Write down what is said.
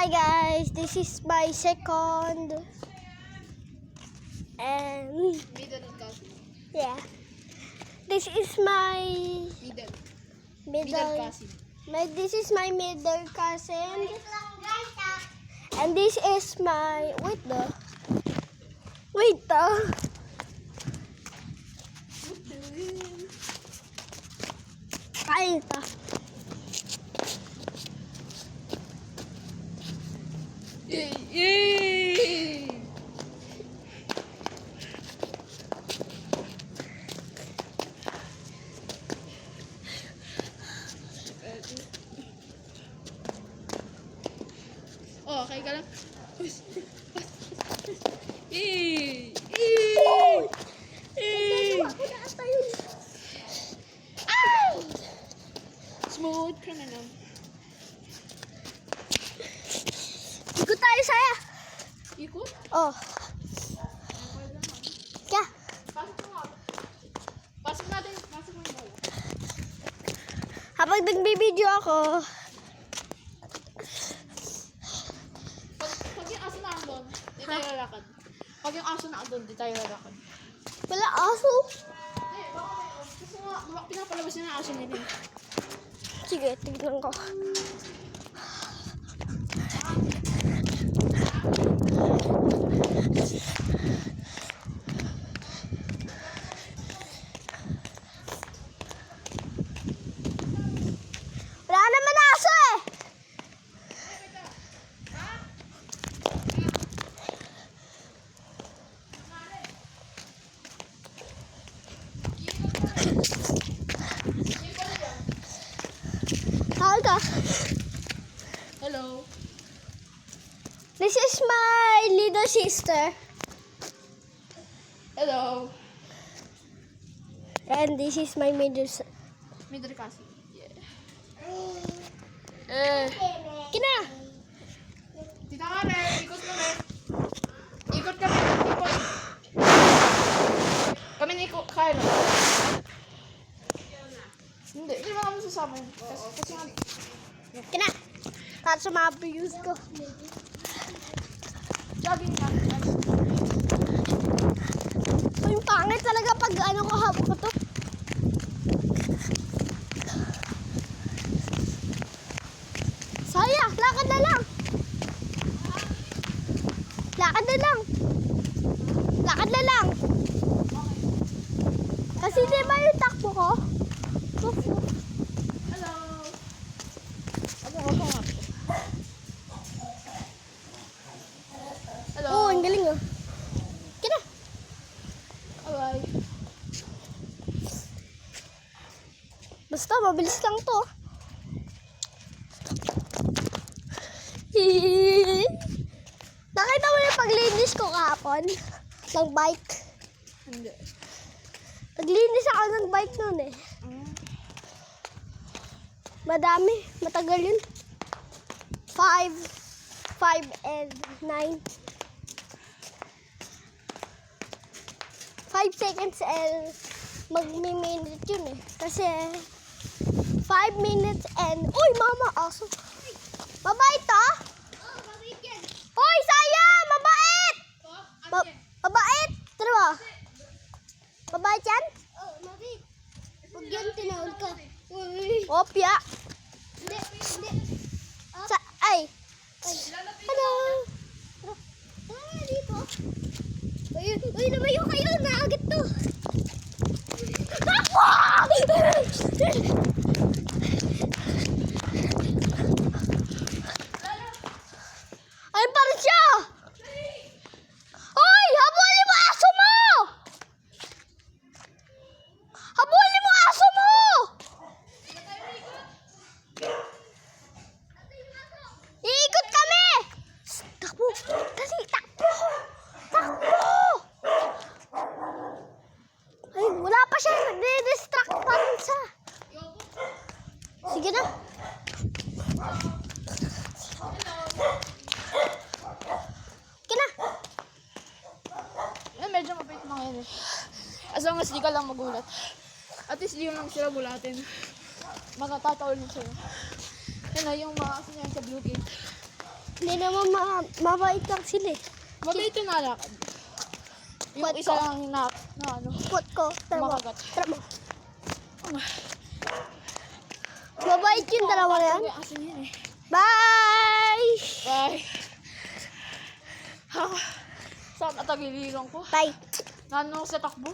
Hi guys, this is my second and Middle cousin. yeah, this is my Middle cousin. this is my middle cousin, and this is my wait kain ito. Yay! Oh, okay ka lang. Yay! Yay! Yay! Smooth criminal. Ikot tayo saya. Ikot? Oh. Yeah. Pasok mo nga. Pasok natin. Pasok mo yung bola. Habang nagbibideo ako, Pag yung aso na andun, di tayo lalakad. Pag yung aso na andun, di tayo lalakad. wala aso. Eh, baka may kasi nga, pinapalabas niya na aso nila. Sige, tignan ko. Wala naman aso eh. Tawag ka. Hello. This is my little sister. Hello. And this is my middle Middle cousin. Yeah. Kina. Tita kami, ikot kami. Ikot kami. Ikot. Kami na ikot. Kaya na. Hindi mo kami sasama. Kasi nga. Kina. Para sa mga views ko. Jogging lang. Yung pangit talaga pag ano ko habang ko to. Saya, lakad na lang. Lakad na lang. Lakad na lang. Kasi diba yung takbo ko? Hello. Ako nga. Hello. Oo, ang galing oh. Kina. Alay. Basta, mabilis lang to. Nakita mo yung paglinis ko kahapon? Ng bike. Hindi. Naglinis ako ng bike noon eh. Madami. Matagal yun. 5 and 9. 5 seconds and magmi-minute yun eh. Kasi 5 minutes and... Uy, mama, aso. Mabait to? Uy, saya! Mabait! Mabait! Tara ba? Mabait yan? Oh, mabit. Huwag yan, tinawag ka. Opya. Hindi, hindi. Ay. Hello. Tara dito. Uy, lumayo kayo. Naagad to. Ay, parang siya! Hoy! Habulin mo aso mo! Habulin mo aso mo! Iikot kami! Takbo! Kasi takbo! Takbo! Ay, wala pa siya. Nagdi-distract pa rin siya. Sige na. Kina. Medyo mabait mga yun eh. As long as di ka lang magulat. At least di lang sila gulatin. Magtatataol din sila. Yan na yung mga aso niyan sa Blue Gate. Hindi naman mabait lang sila eh. Mabait yung nalakad. Yung What isa ko? lang na ano, Pot ko. Tara mo. makagat. Tara mo. Mabait yung dalawa na yan. Kaya asin yun eh. Bye! Bye. Saan natagiliran ko? Bye. Nano sa takbo?